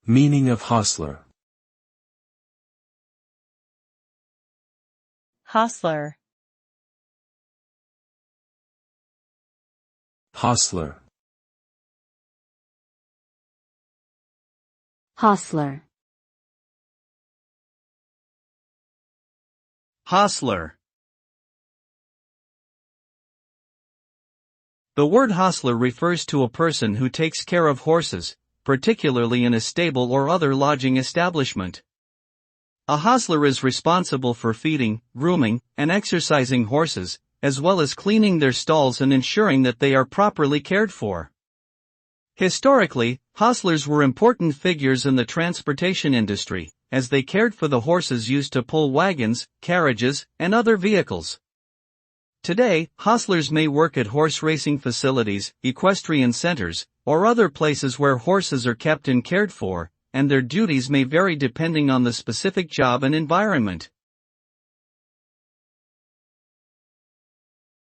Meaning of hostler. Hostler. Hostler. Hostler. Hostler. The word hostler refers to a person who takes care of horses, particularly in a stable or other lodging establishment. A hostler is responsible for feeding, grooming, and exercising horses, as well as cleaning their stalls and ensuring that they are properly cared for. Historically, hostlers were important figures in the transportation industry, as they cared for the horses used to pull wagons, carriages, and other vehicles. Today, hostlers may work at horse racing facilities, equestrian centers, or other places where horses are kept and cared for, and their duties may vary depending on the specific job and environment.